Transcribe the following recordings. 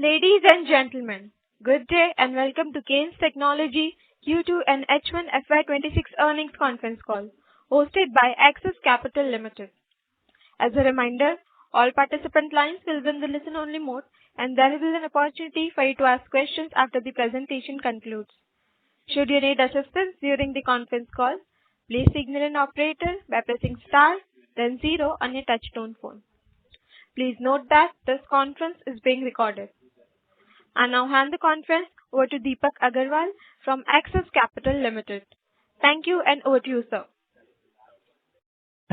Ladies and gentlemen, good day and welcome to Kaynes Technology Q2 and H1 FY26 earnings conference call, hosted by Axis Capital Limited. As a reminder, all participant lines will be in the listen-only mode, and there will be an opportunity for you to ask questions after the presentation concludes. Should you need assistance during the conference call, please signal an operator by pressing star, then 0 on your touch-tone phone. Please note that this conference is being recorded. I now hand the conference over to Deepak Agarwal from Axis Capital Limited. Thank you and over to you, sir.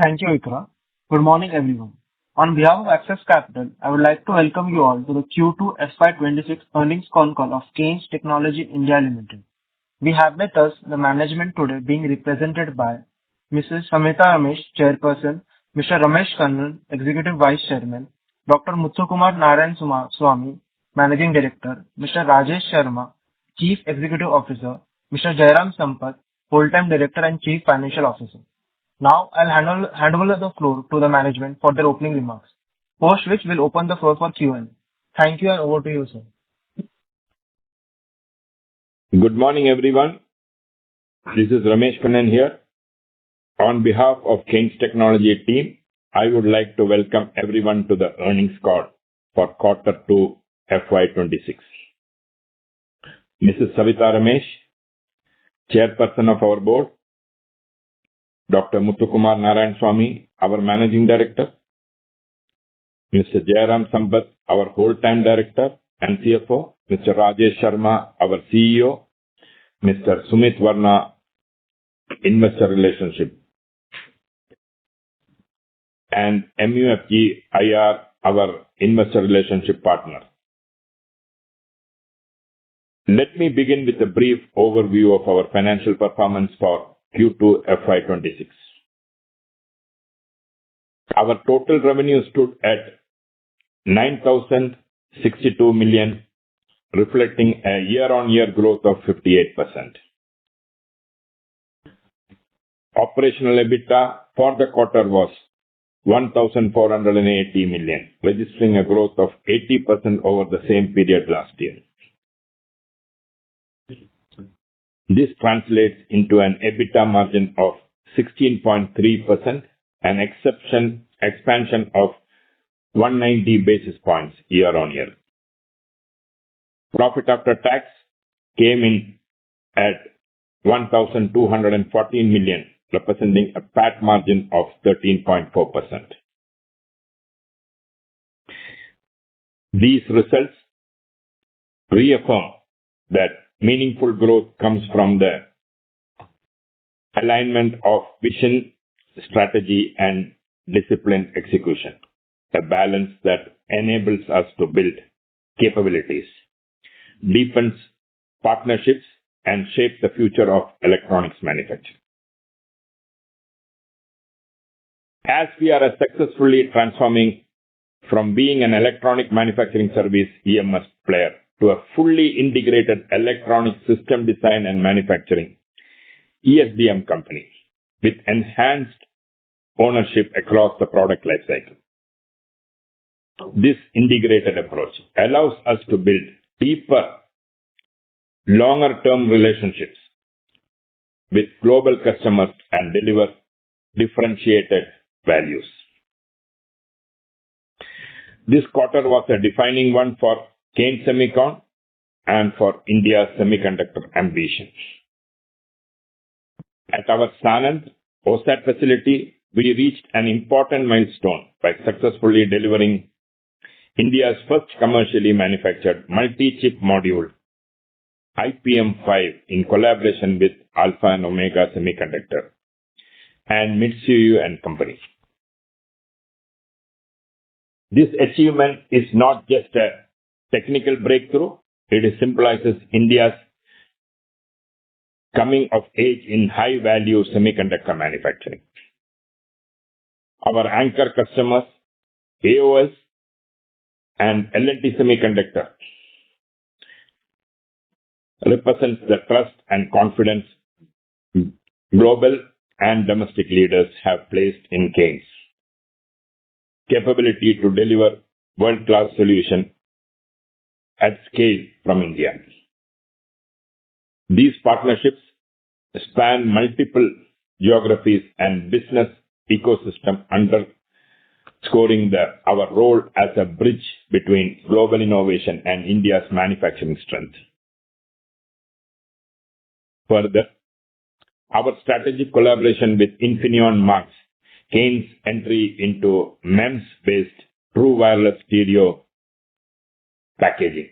Thank you, Ikra. Good morning, everyone. On behalf of Axis Capital, I would like to welcome you all to the Q2 FY26 earnings call of Kaynes Technology India Limited. We have with us the management today being represented by Mrs. Samita Ramesh, Chairperson, Mr. Ramesh Kannan, Executive Vice Chairman, Dr. Muthukumar Narayan Swamy, Managing Director, Mr. Rajesh Sharma, Chief Executive Officer, Mr. Jairam Sampath, Full-Time Director and Chief Financial Officer. Now, I'll hand over the floor to the management for their opening remarks, post which will open the floor for Q&A. Thank you and over to you, sir. Good morning, everyone. This is Ramesh Kannan here. On behalf of Kaynes Technology team, I would like to welcome everyone to the earnings call for Q2 FY26. Mrs. Savita Ramesh, Chairperson of our board, Dr. Muthukumar Narayan Swamy, our Managing Director, Mr. Jairam Sampath, our Whole-Time Director and CFO, Mr. Rajesh Sharma, our CEO, Mr. Sumit Varna, Investor Relationship, and MUFG IR, our Investor Relationship partner. Let me begin with a brief overview of our financial performance for Q2 FY26. Our total revenue stood at 9,062 million, reflecting a year-on-year growth of 58%. Operational EBITDA for the quarter was 1,480 million, registering a growth of 80% over the same period last year. This translates into an EBITDA margin of 16.3%, an expansion of 190 basis points year-on-year. Profit after tax came in at 1,214 million, representing a PAT margin of 13.4%. These results reaffirm that meaningful growth comes from the alignment of vision, strategy, and disciplined execution, a balance that enables us to build capabilities, deepens partnerships, and shape the future of electronics manufacturing. As we are successfully transforming from being an electronic manufacturing service EMS player to a fully integrated electronic system design and manufacturing ESDM company with enhanced ownership across the product lifecycle. This integrated approach allows us to build deeper, longer-term relationships with global customers and deliver differentiated values. This quarter was a defining one for Kaynes Semicon and for India's semiconductor ambitions. At our Sanand OSAT facility, we reached an important milestone by successfully delivering India's first commercially manufactured multi-chip module, IPM5, in collaboration with Alpha and Omega Semiconductor and Mitsui and Company. This achievement is not just a technical breakthrough, it symbolizes India's coming of age in high-value semiconductor manufacturing. Our anchor customers, AOS and L&T Semiconductor, represents the trust and confidence global and domestic leaders have placed in Kaynes' capability to deliver world-class solution at scale from India. These partnerships span multiple geographies and business ecosystem, underscoring our role as a bridge between global innovation and India's manufacturing strength. Further, our strategic collaboration with Infineon marks Kaynes' entry into MEMS-based true wireless stereo packaging,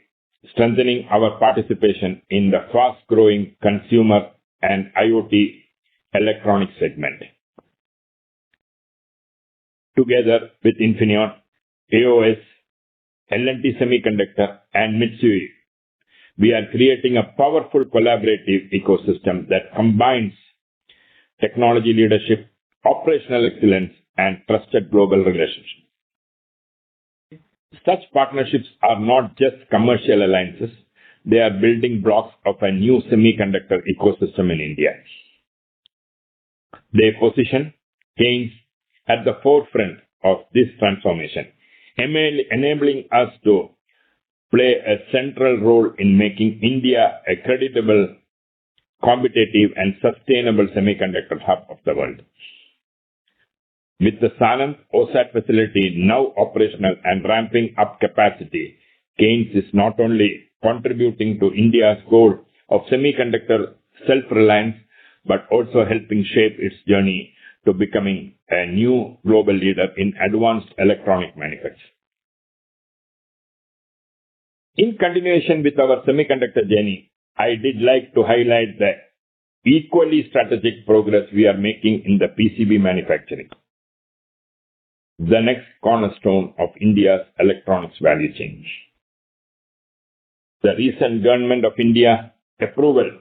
strengthening our participation in the fast-growing consumer and IoT electronics segment. Together with Infineon, AOS, L&T Semiconductor, and Mitsui, we are creating a powerful collaborative ecosystem that combines technology leadership, operational excellence, and trusted global relationships. Such partnerships are not just commercial alliances, they are building blocks of a new semiconductor ecosystem in India. They position Kaynes at the forefront of this transformation, enabling us to play a central role in making India a credible, competitive, and sustainable semiconductor hub of the world. With the Sanand OSAT facility now operational and ramping up capacity, Kaynes is not only contributing to India's goal of semiconductor self-reliance, but also helping shape its journey to becoming a new global leader in advanced electronic manufacturing. In continuation with our semiconductor journey, I did like to highlight the equally strategic progress we are making in the PCB manufacturing, the next cornerstone of India's electronics value chain. The recent Government of India approval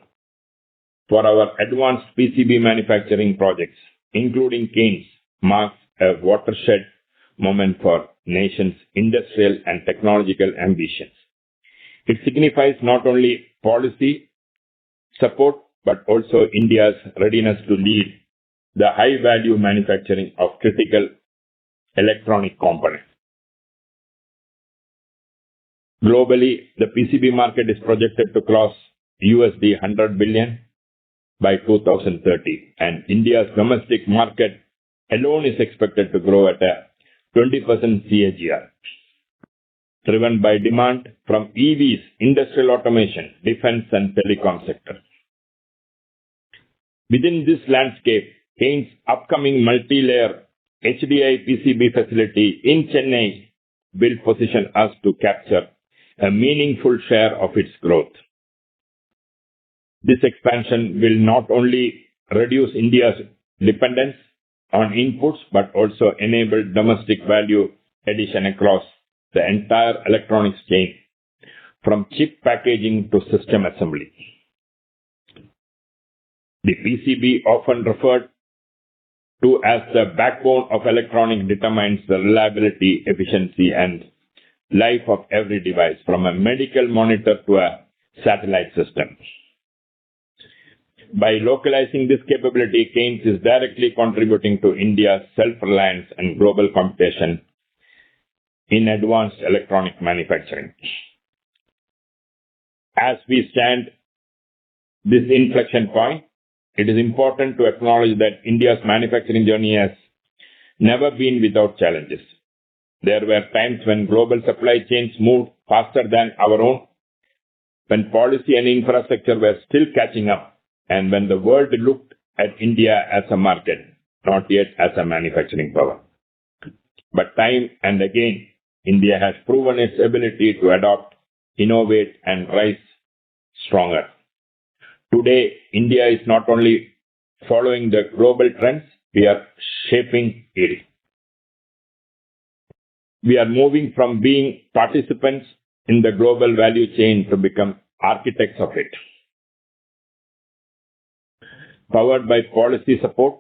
for our advanced PCB manufacturing projects, including Kaynes, marks a watershed moment for nation's industrial and technological ambitions. It signifies not only policy support, but also India's readiness to lead the high-value manufacturing of critical electronic components. Globally, the PCB market is projected to cross $100 billion by 2030, and India's domestic market alone is expected to grow at a 20% CAGR, driven by demand from EVs, industrial automation, defense, and telecom sectors. Within this landscape, Kaynes' upcoming multi-layer HDI PCB facility in Chennai will position us to capture a meaningful share of its growth. This expansion will not only reduce India's dependence on inputs, but also enable domestic value addition across the entire electronics chain, from chip packaging to system assembly. The PCB, often referred to as the backbone of electronics, determines the reliability, efficiency, and life of every device, from a medical monitor to a satellite system. By localizing this capability, Kaynes is directly contributing to India's self-reliance and global competition in advanced electronic manufacturing. As we stand this inflection point, it is important to acknowledge that India's manufacturing journey has never been without challenges. There were times when global supply chains moved faster than our own, when policy and infrastructure were still catching up, and when the world looked at India as a market, not yet as a manufacturing power. But time and again, India has proven its ability to adapt, innovate, and rise stronger. Today, India is not only following the global trends, we are shaping it. We are moving from being participants in the global value chain to become architects of it. Powered by policy support,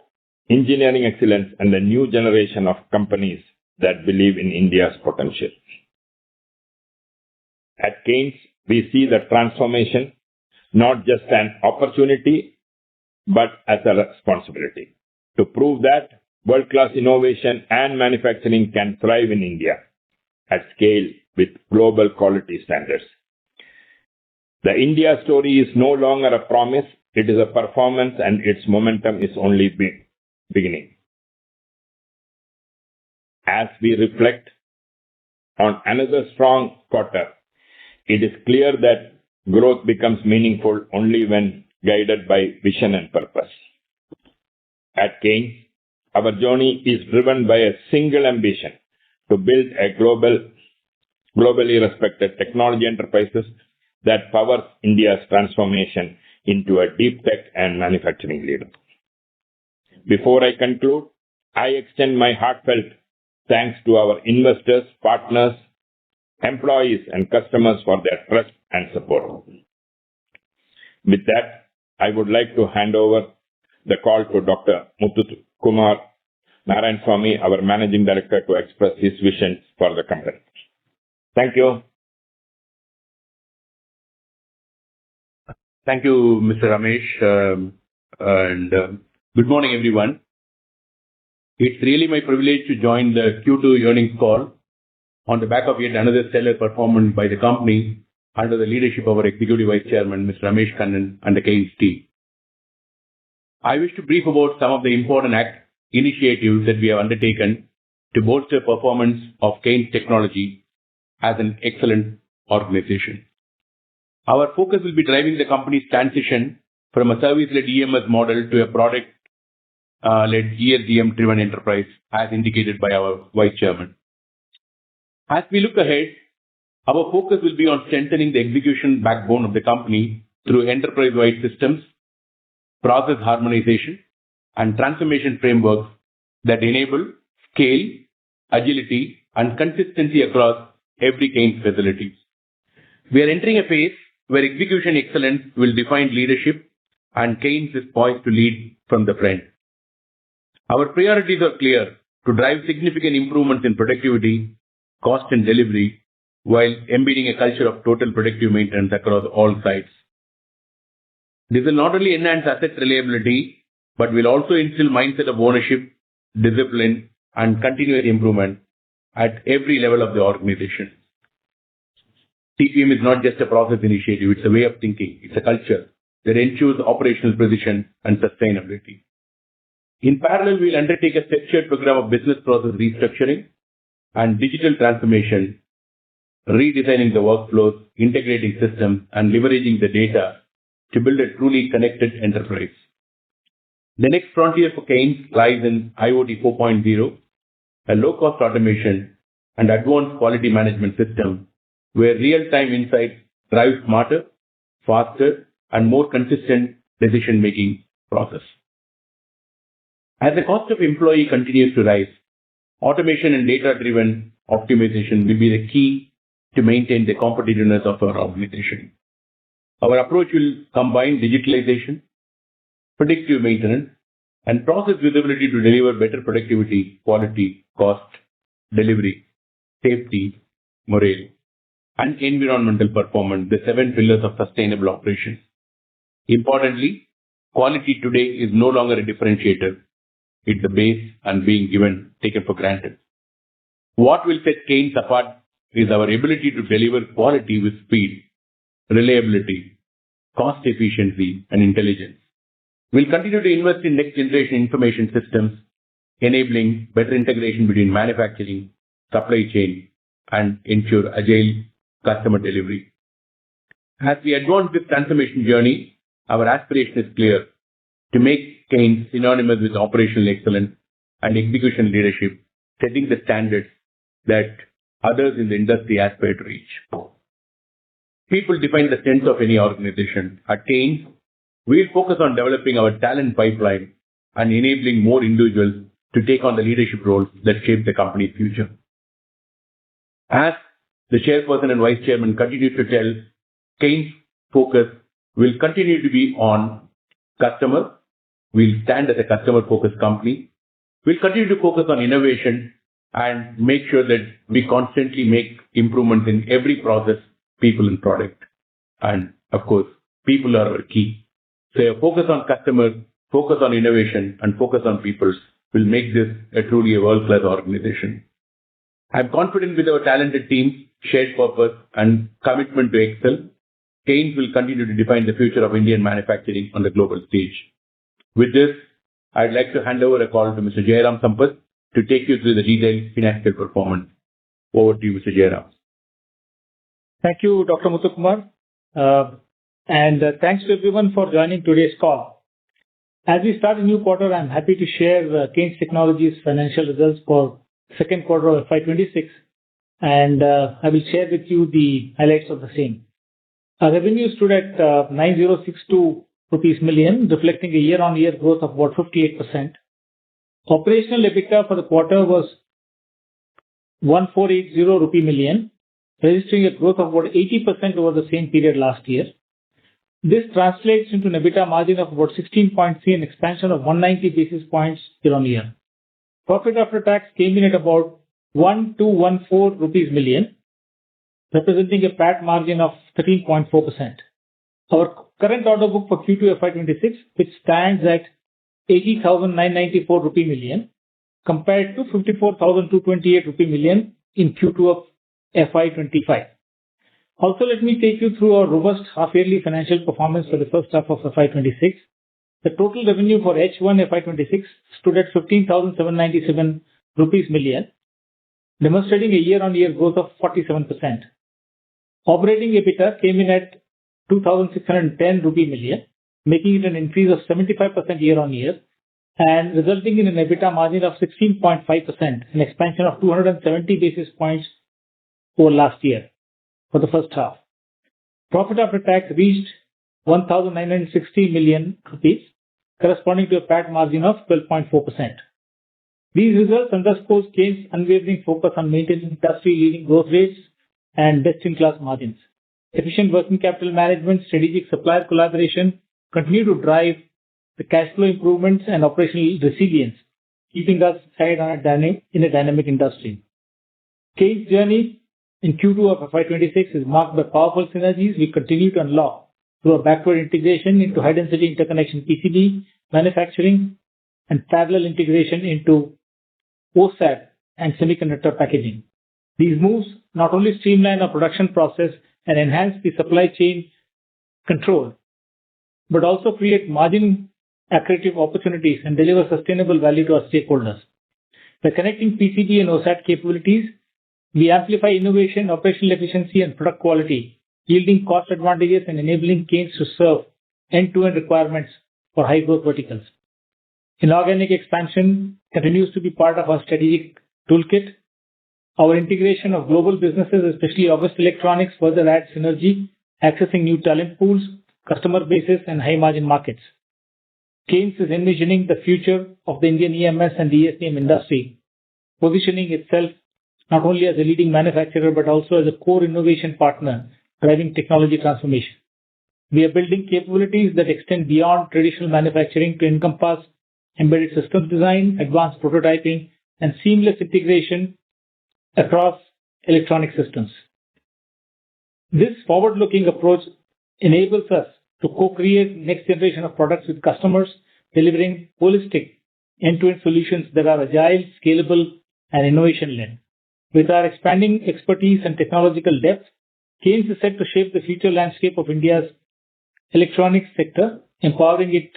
engineering excellence, and a new generation of companies that believe in India's potential. At Kaynes, we see the transformation not just an opportunity, but as a responsibility to prove that world-class innovation and manufacturing can thrive in India at scale with global quality standards. The India story is no longer a promise, it is a performance, and its momentum is only beginning. As we reflect on another strong quarter, it is clear that growth becomes meaningful only when guided by vision and purpose. At Kaynes, our journey is driven by a single ambition: to build a globally respected technology enterprises that powers India's transformation into a deep tech and manufacturing leader. Before I conclude, I extend my heartfelt thanks to our investors, partners, employees, and customers for their trust and support. With that, I would like to hand over the call to Dr. Muthukumar Narayanaswamy, our Managing Director, to express his vision for the company. Thank you. Thank you, Mr. Ramesh, and good morning, everyone. It's really my privilege to join the Q2 earnings call on the back of yet another stellar performance by the company under the leadership of our Executive Vice Chairman, Mr. Ramesh Kannan, and the Kaynes team. I wish to brief about some of the important initiatives that we have undertaken to bolster performance of Kaynes Technology as an excellent organization. Our focus will be driving the company's transition from a service-led EMS model to a product-led ESDM-driven enterprise, as indicated by our Vice Chairman. As we look ahead, our focus will be on strengthening the execution backbone of the company through enterprise-wide systems, process harmonization, and transformation frameworks that enable scale, agility, and consistency across every Kaynes facility. We are entering a phase where execution excellence will define leadership, and Kaynes is poised to lead from the front. Our priorities are clear: to drive significant improvements in productivity, cost, and delivery, while embedding a culture of total predictive maintenance across all sites. This will not only enhance asset reliability, but will also instill mindset of ownership, discipline, and continuous improvement at every level of the organization. TPM is not just a process initiative, it's a way of thinking, it's a culture that ensures operational precision and sustainability. In parallel, we will undertake a structured program of business process restructuring and digital transformation, redesigning the workflows, integrating systems, and leveraging the data to build a truly connected enterprise. The next frontier for Kaynes lies in IoT 4.0, a low-cost automation and advanced quality management system where real-time insights drive smarter, faster, and more consistent decision-making process. As the cost of employee continues to rise, automation and data-driven optimization will be the key to maintain the competitiveness of our organization. Our approach will combine digitalization, predictive maintenance, and process visibility to deliver better productivity, quality, cost, delivery, safety, morale, and environmental performance, the 7 pillars of sustainable operations. Importantly, quality today is no longer a differentiator. It's the base and being taken for granted. What will set Kaynes apart is our ability to deliver quality with speed, reliability, cost efficiency, and intelligence. We'll continue to invest in next generation information systems, enabling better integration between manufacturing, supply chain, and ensure agile customer delivery. As we advance this transformation journey, our aspiration is clear: to make Kaynes synonymous with operational excellence and execution leadership, setting the standards that others in the industry aspire to reach. People define the strength of any organization. At Kaynes, we'll focus on developing our talent pipeline and enabling more individuals to take on the leadership roles that shape the company's future. As the chairperson and vice chairman continue to tell, Kaynes' focus will continue to be on customer. We'll stand as a customer-focused company. We'll continue to focus on innovation and make sure that we constantly make improvements in every process, people, and product. And of course, people are our key. So a focus on customers, focus on innovation, and focus on people will make this truly a world-class organization. I'm confident with our talented team, shared purpose, and commitment to excel. Kaynes will continue to define the future of Indian manufacturing on the global stage. With this, I'd like to hand over a call to Mr. Jairam Sampath to take you through the detailed financial performance. Over to you, Mr. Jairam. Thank you, Dr. Muthukumar. Thanks to everyone for joining today's call. As we start a new quarter, I'm happy to share Kaynes Technology's financial results for second quarter of FY26, and I will share with you the highlights of the same. Our revenue stood at 9062 million rupees, reflecting a year-on-year growth of about 58%. Operational EBITDA for the quarter was 1480 million rupees, registering a growth of about 80% over the same period last year. This translates into an EBITDA margin of about 16.3%, an expansion of 190 basis points year-on-year. Profit after tax came in at about 1214 million rupees, representing a PAT margin of 13.4%. Our current order book for Q2 FY26, which stands at 80,994 million rupees, compared to 54,228 million in Q2 of FY25. Also, let me take you through our robust half-yearly financial performance for the first half of FY26. The total revenue for H1 FY26 stood at 15,797 million, demonstrating a year-on-year growth of 47%. Operating EBITDA came in at 2,610 million, making it an increase of 75% year-on-year and resulting in an EBITDA margin of 16.5%, an expansion of 270 basis points over last year for the first half. Profit after tax reached 1,960 million rupees, corresponding to a PAT margin of 12.4%. These results underscore Kaynes' unwavering focus on maintaining industry-leading growth rates and best-in-class margins. Efficient working capital management, strategic supplier collaboration continue to drive the cash flow improvements and operational resilience, keeping us ahead in a dynamic industry. Kaynes' journey in Q2 of FY26 is marked by powerful synergies we continue to unlock through a backward integration into high-density interconnection PCB manufacturing and parallel integration into OSAT and semiconductor packaging. These moves not only streamline our production process and enhance the supply chain control, but also create margin-accretive opportunities and deliver sustainable value to our stakeholders. By connecting PCB and OSAT capabilities, we amplify innovation, operational efficiency, and product quality, yielding cost advantages and enabling Kaynes to serve end-to-end requirements for high-growth verticals. Inorganic expansion continues to be part of our strategic toolkit. Our integration of global businesses, especially August Electronics, further adds synergy, accessing new talent pools, customer bases, and high-margin markets. Kaynes is envisioning the future of the Indian EMS and ESDM industry, positioning itself not only as a leading manufacturer but also as a core innovation partner driving technology transformation. We are building capabilities that extend beyond traditional manufacturing to encompass embedded systems design, advanced prototyping, and seamless integration across electronic systems. This forward-looking approach enables us to co-create next generation of products with customers, delivering holistic end-to-end solutions that are agile, scalable, and innovation-led. With our expanding expertise and technological depth, Kaynes is set to shape the future landscape of India's electronics sector, empowering it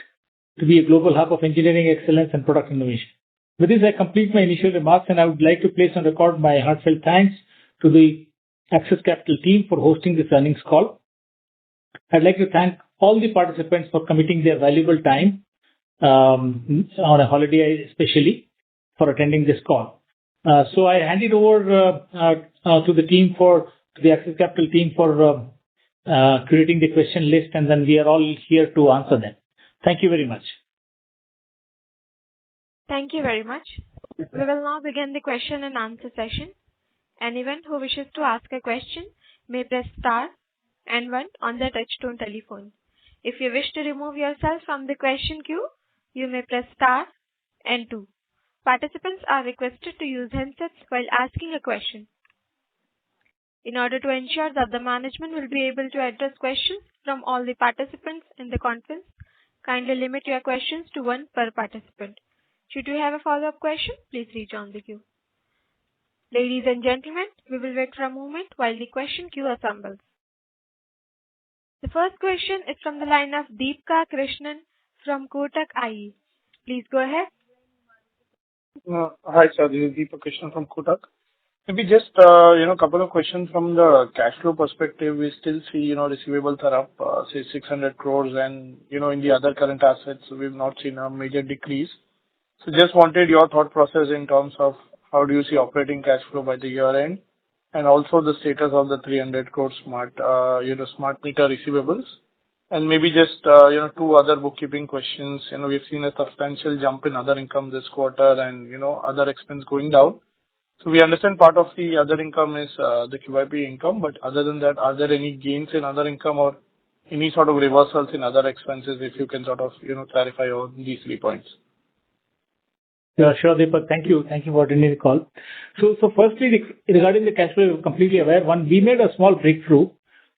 to be a global hub of engineering excellence and product innovation. With this, I complete my initial remarks, and I would like to place on record my heartfelt thanks to the Axis Capital team for hosting this earnings call. I'd like to thank all the participants for committing their valuable time on a holiday, especially for attending this call. So I hand it over to the Axis Capital team for creating the question list, and then we are all here to answer them. Thank you very much. Thank you very much. We will now begin the question and answer session. Anyone who wishes to ask a question may press star and 1 on their touchtone telephone. If you wish to remove yourself from the question queue, you may press star and 2. Participants are requested to use handsets while asking a question. In order to ensure that the management will be able to address questions from all the participants in the conference, kindly limit your questions to 1 per participant. Should you have a follow-up question, please rejoin the queue. Ladies and gentlemen, we will wait for a moment while the question queue assembles. The first question is from the line of Deepka Krishnan from Kotak IE. Please go ahead. Hi, sir. This is Deepak Krishnan from Kotak. Maybe just, couple of questions from the cash flow perspective. We still see, receivables are up, say 600 crores and, in the other current assets, we've not seen a major decrease. So just wanted your thought process in terms of how do you see operating cash flow by the year end, and also the status of the 300 crore smart meter receivables. And maybe just, two other bookkeeping questions. We've seen a substantial jump in other income this quarter and, other expense going down. So we understand part of the other income is the QIP income, but other than that, are there any gains in other income or any sort of reversals in other expenses, if you can sort of, clarify on these 3 points? Yeah, sure, Deepak. Thank you. Thank you for attending the call. So firstly, regarding the cash flow, we're completely aware. One, we made a small breakthrough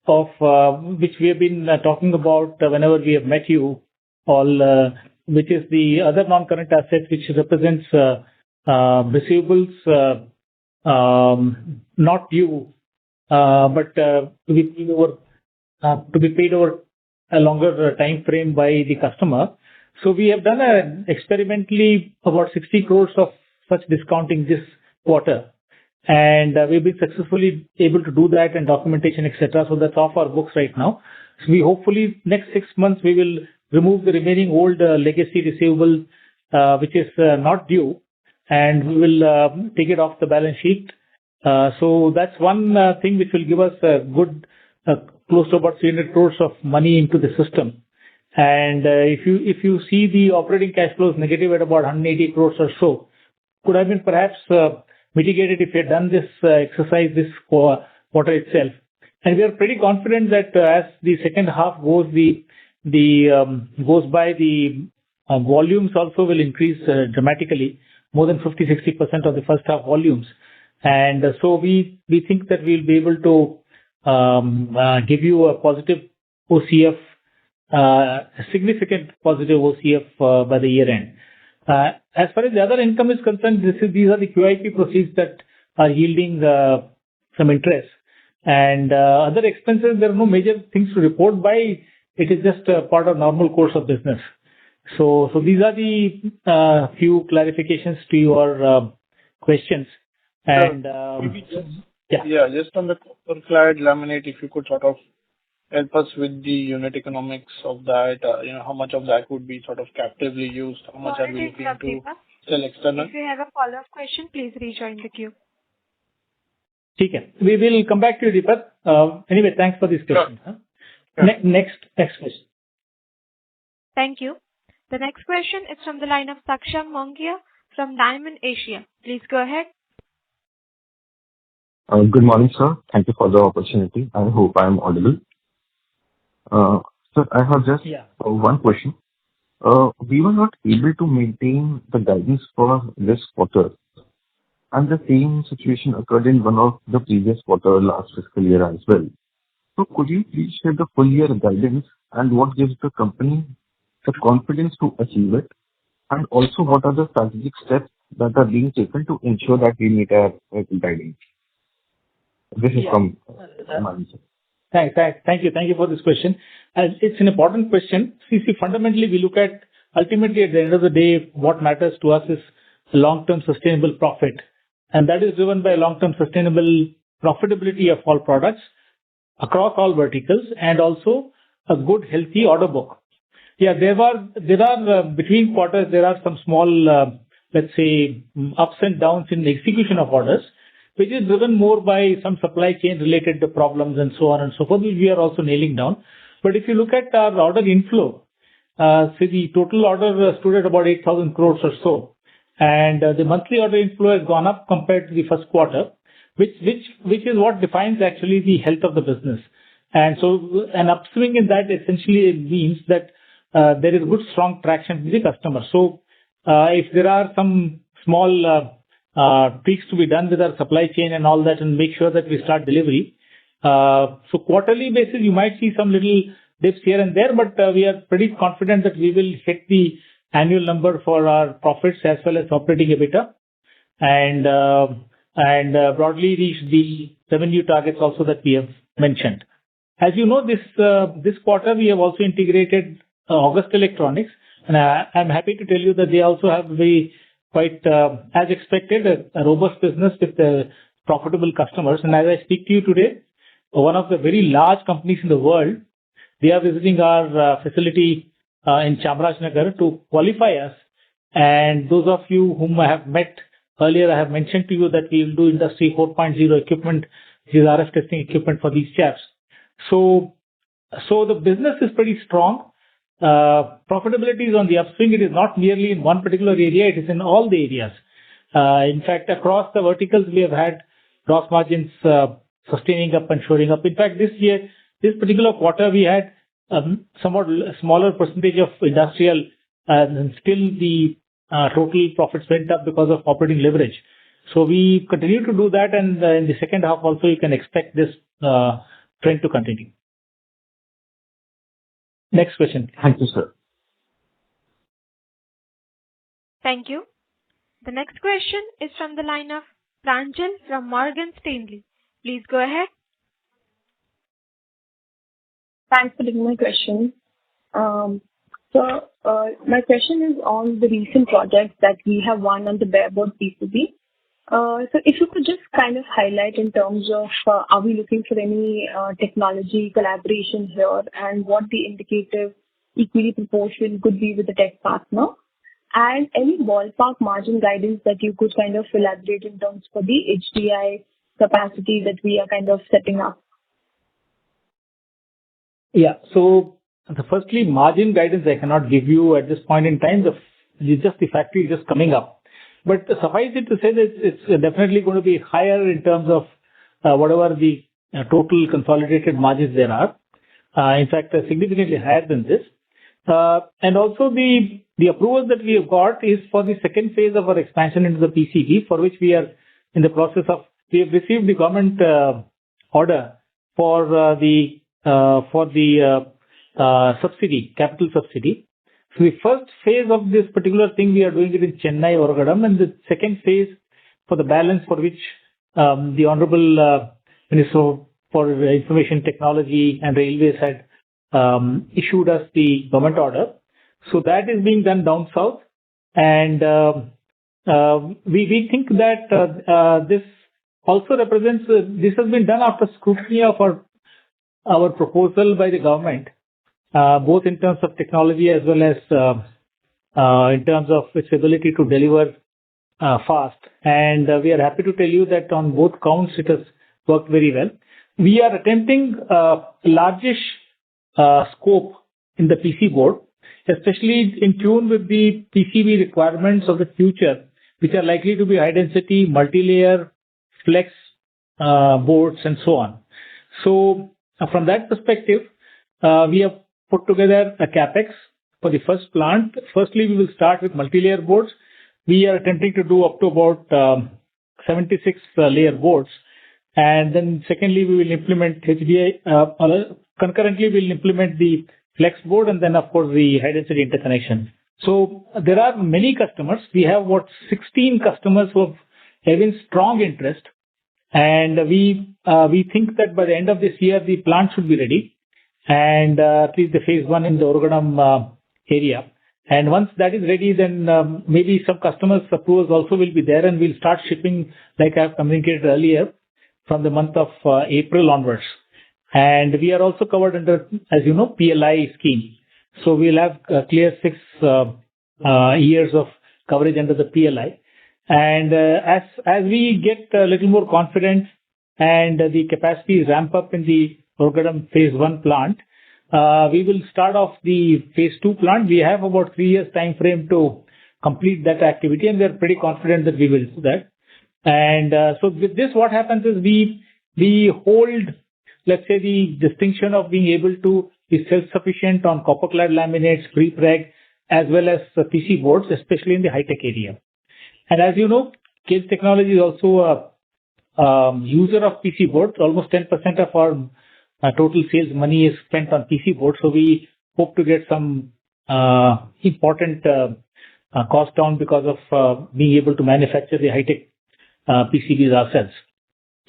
of which we have been talking about whenever we have met you all, which is the other non-current assets, which represents receivables not due, but to be paid over a longer time frame by the customer. So we have done experimentally about 60 crores of such discounting this quarter, and we've been successfully able to do that and documentation, etc. So that's off our books right now. So we hopefully next 6 months we will remove the remaining old legacy receivable, which is not due, and we will take it off the balance sheet. So that's one thing which will give us a good close to about 300 crores of money into the system. And if you see the operating cash flows negative at about 180 crores or so, could have been perhaps mitigated if we had done this exercise this quarter itself. And we are pretty confident that as the second half goes by, the volumes also will increase dramatically, more than 50-60% of the first half volumes. And so we think that we'll be able to give you a positive OCF, a significant positive OCF by the year end. As far as the other income is concerned, these are the QIP proceeds that are yielding some interest. And other expenses, there are no major things to report by. It is just a part of normal course of business. So these are the few clarifications to your questions. And maybe just on the copper clad laminate, if you could sort of help us with the unit economics of that, how much of that would be sort of captively used, how much are we looking to sell external? If you have a follow-up question, please rejoin the queue. Okay. We will come back to you, Deepak. Anyway, thanks for this question. Sure. Huh? Next question. Thank you. The next question is from the line of Saksham Mongia from Diamond Asia. Please go ahead. Good morning, sir. Thank you for the opportunity. I hope I am audible. Sir, I have just one question. We were not able to maintain the guidance for this quarter, and the same situation occurred in one of the previous quarter last fiscal year as well. So could you please share the full year guidance and what gives the company the confidence to achieve it? And also, what are the strategic steps that are being taken to ensure that we meet our guidance? This is from my answer. Thank you for this question. It's an important question. See, fundamentally, we look at ultimately at the end of the day, what matters to us is long-term sustainable profit. And that is driven by long-term sustainable profitability of all products across all verticals, and also a good, healthy order book. Yeah, there are between quarters, there are some small, let's say, ups and downs in the execution of orders, which is driven more by some supply chain related to problems and so on and so forth, which we are also nailing down. But if you look at our order inflow, the total order stood at about 8,000 crores or so. And the monthly order inflow has gone up compared to the first quarter, which is what defines actually the health of the business. And so an upswing in that essentially means that there is good, strong traction with the customer. So if there are some small tweaks to be done with our supply chain and all that, and make sure that we start delivery. So quarterly basis, you might see some little dips here and there, but we are pretty confident that we will hit the annual number for our profits as well as operating EBITDA, and broadly reach the revenue targets also that we have mentioned. As you know, this quarter we have also integrated August Electronics, and I'm happy to tell you that they also have quite as expected a robust business with profitable customers. And as I speak to you today, one of the very large companies in the world, they are visiting our facility in Chamarajanagar to qualify us. And those of you whom I have met earlier, I have mentioned to you that we will do Industry 4.0 equipment, which is RF testing equipment for these chaps. So the business is pretty strong. Profitability is on the upswing. It is not merely in one particular area, it is in all the areas. In fact, across the verticals, we have had gross margins sustaining up and showing up. In fact, this particular quarter, we had somewhat smaller percentage of industrial, and still the total profits went up because of operating leverage. So we continue to do that, and in the second half also, you can expect this trend to continue. Next question. Thank you, sir. Thank you. The next question is from the line of Pranjal from Morgan Stanley. Please go ahead. Thanks for taking my question. My question is on the recent projects that we have won on the bareboard PCB. So if you could just kind of highlight in terms of are we looking for any technology collaboration here, and what the indicative equity proportion could be with the tech partner, and any ballpark margin guidance that you could kind of elaborate in terms for the HDI capacity that we are kind of setting up. Yeah. So firstly, margin guidance I cannot give you at this point in time. The factory is just coming up. But suffice it to say that it's definitely going to be higher in terms of whatever the total consolidated margins there are. In fact, significantly higher than this. And also the approval that we have got is for the second phase of our expansion into the PCB, for which we are in the process of. We have received the government order for the subsidy, capital subsidy. So the first phase of this particular thing, we are doing it in Chennai, Oragadam, and the second phase for the balance, for which the Honorable Minister for Information Technology and Railways had issued us the government order. So that is being done down south, and we think that this also represents. This has been done after scrutiny of our proposal by the government. Both in terms of technology as well as in terms of its ability to deliver fast. And we are happy to tell you that on both counts, it has worked very well. We are attempting largish scope in the PC board, especially in tune with the PCB requirements of the future, which are likely to be high density, multi-layer, flex boards, and so on. So from that perspective, we have put together a capex for the first plant. Firstly, we will start with multi-layer boards. We are attempting to do up to about 76 layer boards. And then secondly, we will implement HDI. Concurrently, we will implement the flex board, and then of course the high density interconnection. So there are many customers. We have about 16 customers who have having strong interest. And we think that by the end of this year, the plant should be ready. And at least the phase one in the Oragadam area. And once that is ready, then maybe some customers' approvals also will be there, and we'll start shipping, like I have communicated earlier, from the month of April onwards. And we are also covered under, as you know, PLI scheme. So we'll have clear 6 years of coverage under the PLI. And as we get a little more confidence and the capacities ramp up in the Oragadam phase 1 plant, we will start off the phase 2 plant. We have about 3 years time frame to complete that activity, and we are pretty confident that we will do that. And so with this, what happens is we hold, let's say, the distinction of being able to be self-sufficient on copper-clad laminates, pre-preg, as well as PC boards, especially in the high-tech area. And as you know, Kaynes Technology is also a user of PC boards. Almost 10% of our total sales money is spent on PC boards. So we hope to get some important cost down because of being able to manufacture the high-tech PCBs ourselves.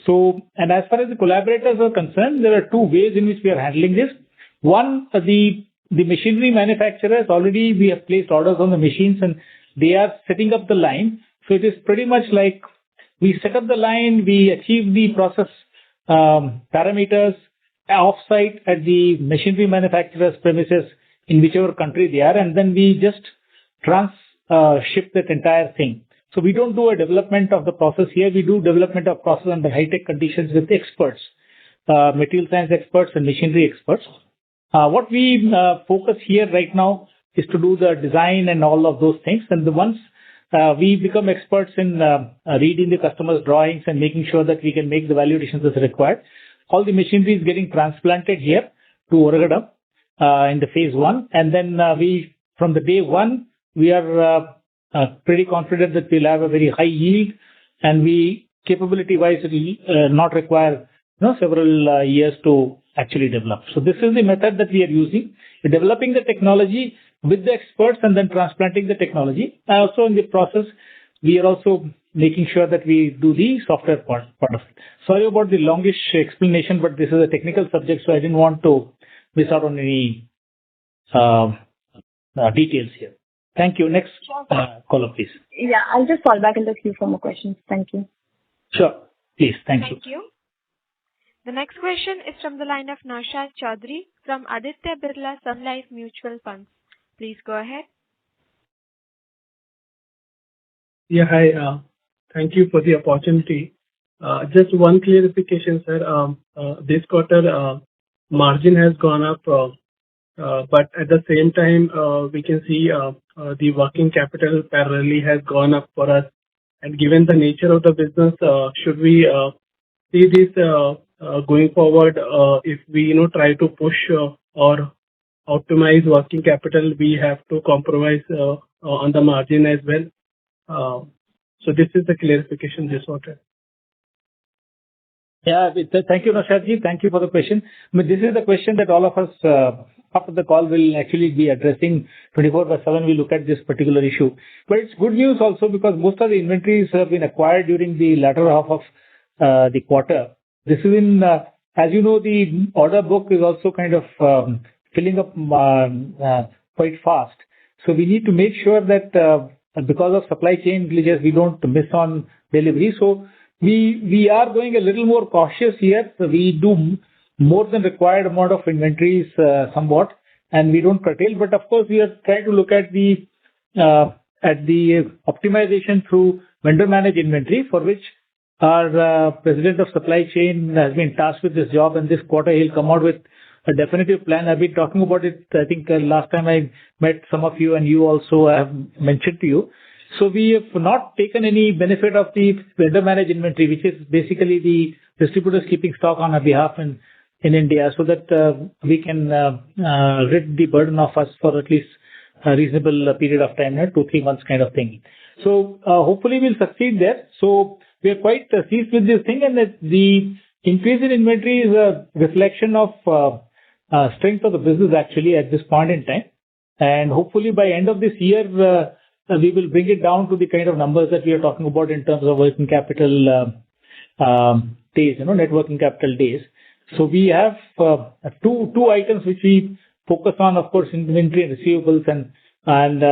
So, and as far as the collaborators are concerned, there are two ways in which we are handling this. One, the machinery manufacturers, already we have placed orders on the machines and they are setting up the line. So it is pretty much like we set up the line, we achieve the process parameters off-site at the machinery manufacturer's premises in whichever country they are, and then we just ship that entire thing. So we don't do a development of the process here. We do development of process under high-tech conditions with experts, material science experts and machinery experts. What we focus here right now is to do the design and all of those things. And once we become experts in reading the customer's drawings and making sure that we can make the value additions as required, all the machinery is getting transplanted here to Oragadam in the phase 1. And then from the day 1, we are pretty confident that we'll have a very high yield, and capability-wise, it will not require several years to actually develop. So this is the method that we are using. We're developing the technology with the experts and then transplanting the technology. Also in the process, we are also making sure that we do the software part of it. Sorry about the longish explanation, but this is a technical subject, so I didn't want to miss out on any details here. Thank you. Next caller, please. Yeah, I'll just fall back in the queue for more questions. Thank you. Sure. Please. Thank you. Thank you. The next question is from the line of Naushad Chaudhary from Aditya Birla Sun Life Mutual Funds. Please go ahead. Yeah, hi. Thank you for the opportunity. Just one clarification, sir. This quarter, margin has gone up, but at the same time, we can see the working capital parallelly has gone up for us. And given the nature of the business, should we see this going forward? If we try to push or optimize working capital, we have to compromise on the margin as well. So this is the clarification this quarter. Yeah, thank you, Naushadji. Thank you for the question. I mean, this is the question that all of us after the call will actually be addressing 24/7. We look at this particular issue. But it's good news also because most of the inventories have been acquired during the latter half of the quarter. This is in, as you know, the order book is also kind of filling up quite fast. So we need to make sure that because of supply chain glitches, we don't miss on delivery. So we are going a little more cautious here. So we do more than required amount of inventories somewhat, and we don't curtail. But of course, we are trying to look at the optimization through vendor managed inventory, for which our president of supply chain has been tasked with this job, and this quarter he'll come out with a definitive plan. I've been talking about it, I think last time I met some of you, and you also have mentioned to you. So we have not taken any benefit of the vendor managed inventory, which is basically the distributors keeping stock on our behalf in India, so that we can rid the burden of us for at least a reasonable period of time, 2-3 months kind of thing. So hopefully we'll succeed there. So we are quite pleased with this thing, and that the increase in inventory is a reflection of strength of the business actually at this point in time. And hopefully by end of this year, we will bring it down to the kind of numbers that we are talking about in terms of working capital days, net working capital days. So we have two items which we focus on, of course, inventory and receivables. And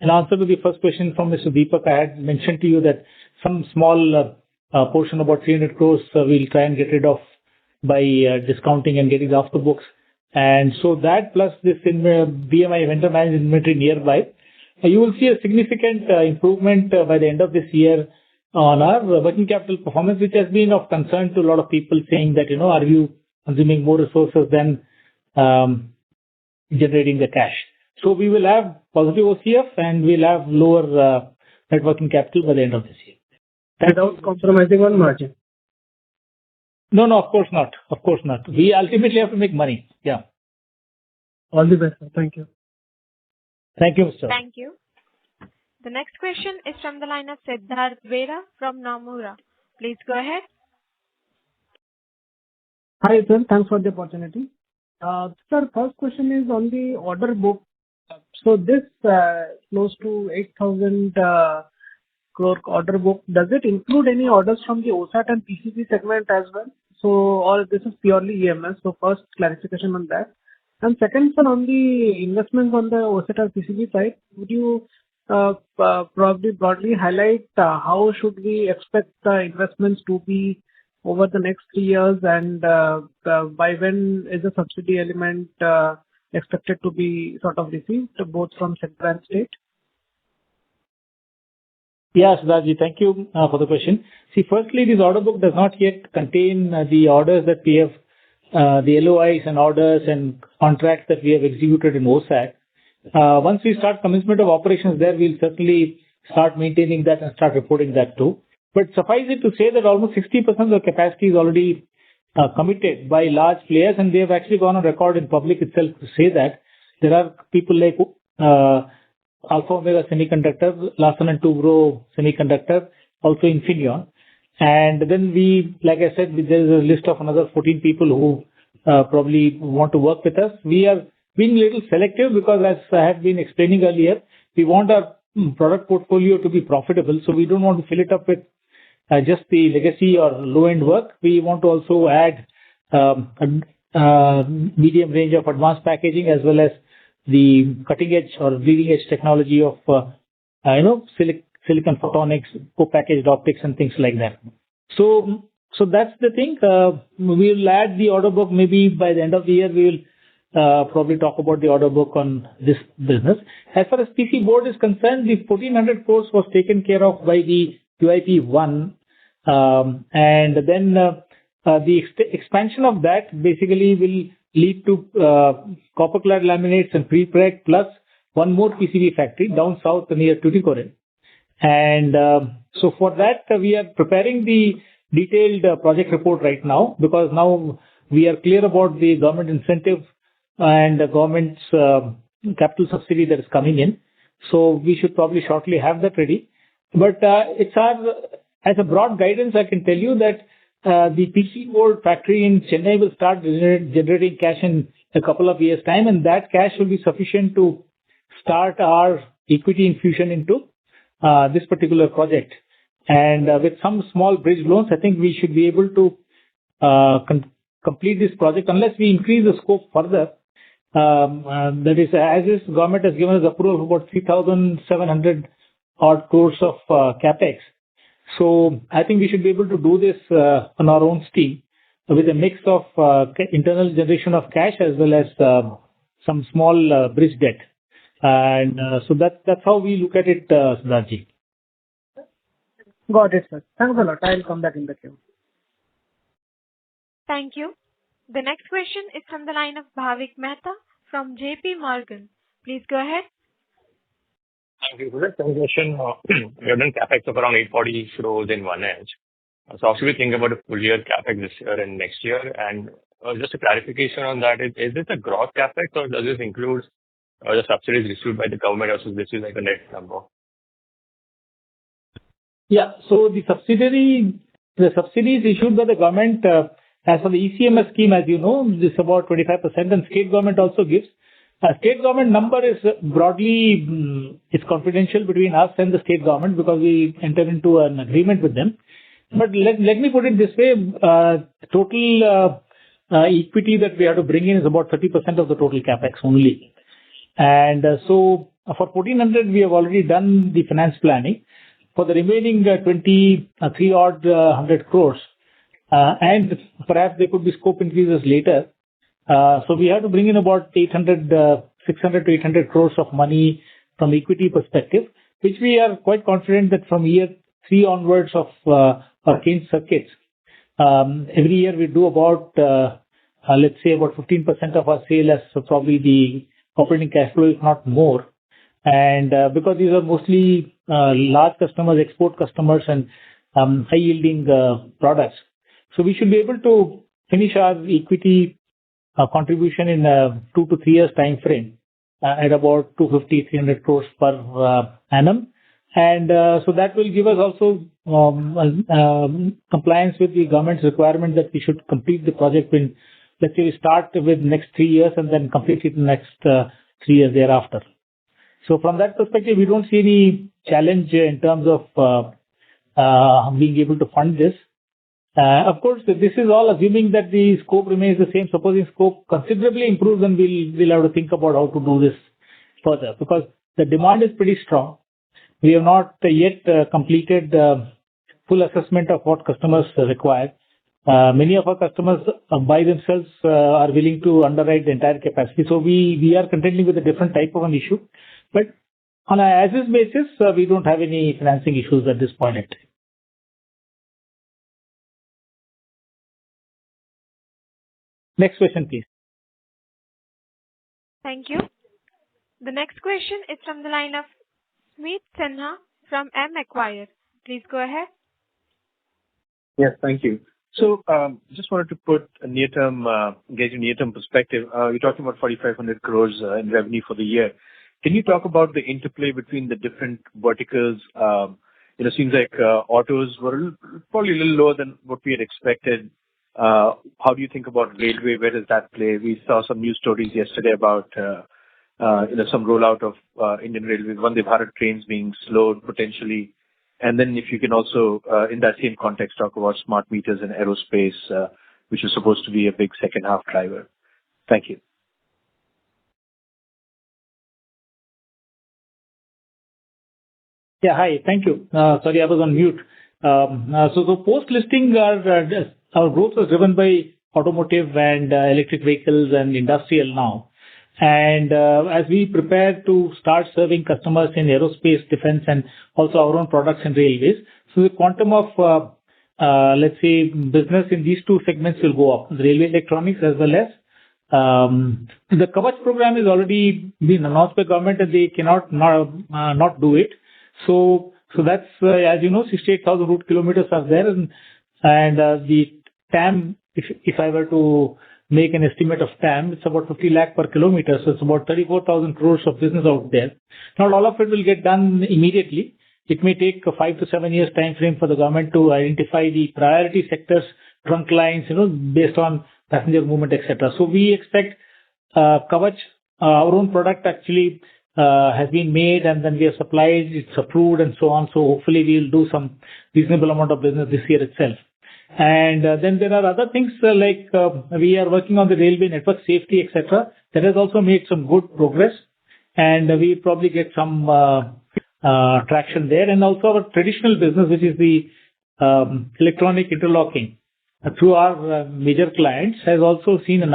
in answer to the first question from Mr. Deepak, I had mentioned to you that some small portion, about 300 crores, we'll try and get rid of by discounting and getting off the books. And so that plus this in BMI vendor managed inventory nearby, you will see a significant improvement by the end of this year on our working capital performance, which has been of concern to a lot of people, saying that, are you consuming more resources than generating the cash? So we will have positive OCF and we'll have lower net working capital by the end of this year. Without compromising on margin? No, of course not. Of course not. We ultimately have to make money. Yeah. All the best, sir. Thank you. Thank you, Mr. Thank you. The next question is from the line of Siddharth Vera from Nomura. Please go ahead. Hi, sir. Thanks for the opportunity. Sir, first question is on the order book. So this close to 8,000 crore order book, does it include any orders from the OSAT and PCB segment as well? So, or this is purely EMS? So first clarification on that. And second, sir, on the investments on the OSAT or PCB side, would you probably broadly highlight how should we expect the investments to be over the next 3 years, and by when is the subsidy element expected to be sort of received, both from central and state? Yes, Siddharthji, thank you for the question. See, firstly, this order book does not yet contain the orders that we have, the LOIs and orders and contracts that we have executed in OSAT. Once we start commencement of operations there, we'll certainly start maintaining that and start reporting that too. But suffice it to say that almost 60% of the capacity is already committed by large players, and they have actually gone on record in public itself to say that there are people like Alpha Omega Semiconductor, Larsen and Toubro Semiconductor, also Infineon. And then we, like I said, there is a list of another 14 people who probably want to work with us. We are being a little selective because, as I have been explaining earlier, we want our product portfolio to be profitable. So we don't want to fill it up with just the legacy or low-end work. We want to also add a medium range of advanced packaging as well as the cutting edge or bleeding edge technology of silicon photonics, co-packaged optics, and things like that. So that's the thing. We'll add the order book maybe by the end of the year. We will probably talk about the order book on this business. As far as PC board is concerned, the 1400 crores was taken care of by the QIP 1, and then the expansion of that basically will lead to copper clad laminates and pre-preg plus one more PCB factory down south near Tuticorin. And so for that, we are preparing the detailed project report right now, because now we are clear about the government incentive and the government's capital subsidy that is coming in. So we should probably shortly have that ready. But it's as a broad guidance, I can tell you that the PC board factory in Chennai will start generating cash in a couple of years' time, and that cash will be sufficient to start our equity infusion into this particular project. And with some small bridge loans, I think we should be able to complete this project unless we increase the scope further. That is, as this government has given us approval for about 3,700 odd crores of capex. So I think we should be able to do this on our own steam with a mix of internal generation of cash as well as some small bridge debt. And so that's how we look at it, Siddharthji. Got it, sir. Thanks a lot. I'll come back in the queue. Thank you. The next question is from the line of Bhavik Mehta from JP Morgan. Please go ahead. Thank you. Good question. We have done capex of around 840 crores in one edge. So how should we think about a full year capex this year and next year? And just a clarification on that, is this a gross capex or does this include the subsidies received by the government, or so this is like a net number? Yeah. So the subsidies issued by the government, as for the ECMS scheme, as you know, this is about 25%, and state government also gives. State government number is broadly it's confidential between us and the state government because we entered into an agreement with them. But let me put it this way: total equity that we have to bring in is about 30% of the total capex only. And so for 1400, we have already done the finance planning. For the remaining 23 odd 100 crores, and perhaps there could be scope increases later. So we have to bring in about 600 to 800 crores of money from equity perspective, which we are quite confident that from year 3 onwards of our Kaynes circuits, every year we do about, let's say about 15% of our sale as probably the operating cash flow, if not more. And because these are mostly large customers, export customers, and high yielding products. So we should be able to finish our equity contribution in a 2 to 3 years time frame at about 250-300 crores per annum. And so that will give us also compliance with the government's requirement that we should complete the project in, let's say we start with next 3 years and then complete it in the next 3 years thereafter. So from that perspective, we don't see any challenge in terms of being able to fund this. Of course, this is all assuming that the scope remains the same. Supposing scope considerably improves, then we'll have to think about how to do this further, because the demand is pretty strong. We have not yet completed full assessment of what customers require. Many of our customers by themselves are willing to underwrite the entire capacity. So we are contending with a different type of an issue. But on an as-is basis, we don't have any financing issues at this point in time. Next question, please. Thank you. The next question is from the line of Smith Sinha from M. Acquire. Please go ahead. Yes, thank you. So just wanted to put a near-term, get a near-term perspective. You're talking about 4,500 crores in revenue for the year. Can you talk about the interplay between the different verticals? It seems like autos were probably a little lower than what we had expected. How do you think about railway? Where does that play? We saw some news stories yesterday about some rollout of Indian Railways, Vande Bharat trains being slowed potentially. And then if you can also, in that same context, talk about smart meters and aerospace, which is supposed to be a big second half driver. Thank you. Yeah, hi. Thank you. Sorry, I was on mute. So post-listing, our growth was driven by automotive and electric vehicles and industrial now. And as we prepare to start serving customers in aerospace, defense, and also our own products and railways, so the quantum of, let's say, business in these two segments will go up, the railway electronics as well as the Kavach program is already been announced by government and they cannot not do it. So that's, as you know, 68,000 route kilometers are there, and the TAM, if I were to make an estimate of TAM, it's about 50 lakh per kilometer, so it's about 34,000 crores of business out there. Not all of it will get done immediately. It may take a 5 to 7 years time frame for the government to identify the priority sectors, trunk lines, based on passenger movement, etc. So we expect Kavach, our own product actually has been made and then we have supplied, it's approved and so on. So hopefully we'll do some reasonable amount of business this year itself. And then there are other things like we are working on the railway network safety, etc. That has also made some good progress, and we probably get some traction there. And also our traditional business, which is the electronic interlocking through our major clients, has also seen an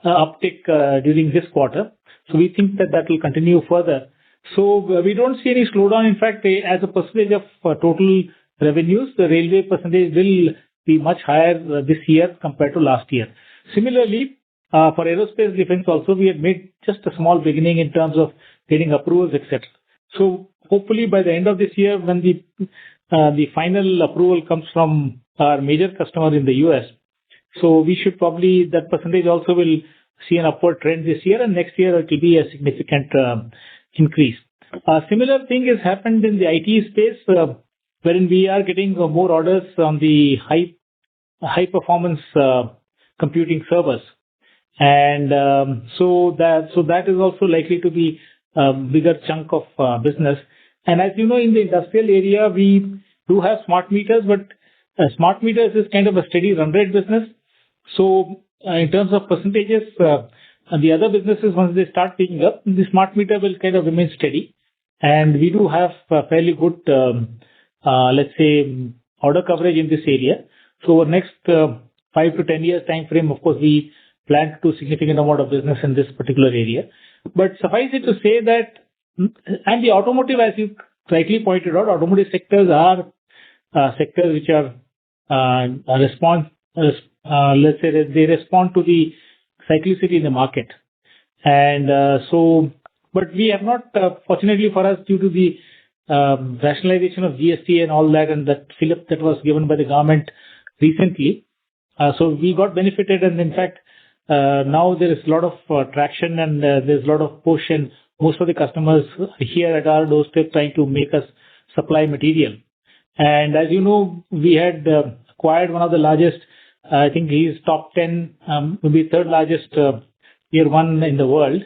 uptick during this quarter. So we think that will continue further. So we don't see any slowdown. In fact, as a percentage of total revenues, the railway percentage will be much higher this year compared to last year. Similarly, for aerospace defense also, we had made just a small beginning in terms of getting approvals, etc. So hopefully by the end of this year, when the final approval comes from our major customer in the US, so we should probably, that percentage also will see an upward trend this year, and next year it will be a significant increase. A similar thing has happened in the IT space, wherein we are getting more orders on the high performance computing servers. And so that is also likely to be a bigger chunk of business. And as you know, in the industrial area, we do have smart meters, but smart meters is kind of a steady run rate business. So in terms of percentages, the other businesses, once they start picking up, the smart meter will kind of remain steady. And we do have fairly good, let's say, order coverage in this area. So over next 5 to 10 years time frame, of course, we plan to do significant amount of business in this particular area. But suffice it to say that, and the automotive, as you rightly pointed out, automotive sectors are sectors which are let's say that they respond to the cyclicity in the market. And but we have not, fortunately for us, due to the rationalization of GST and all that, and that fillip that was given by the government recently. So we got benefited, and in fact, now there is a lot of traction and there's a lot of push, and most of the customers here at our doorstep trying to make us supply material. And as you know, we had acquired one of the largest, I think he is top 10, maybe third largest tier one in the world.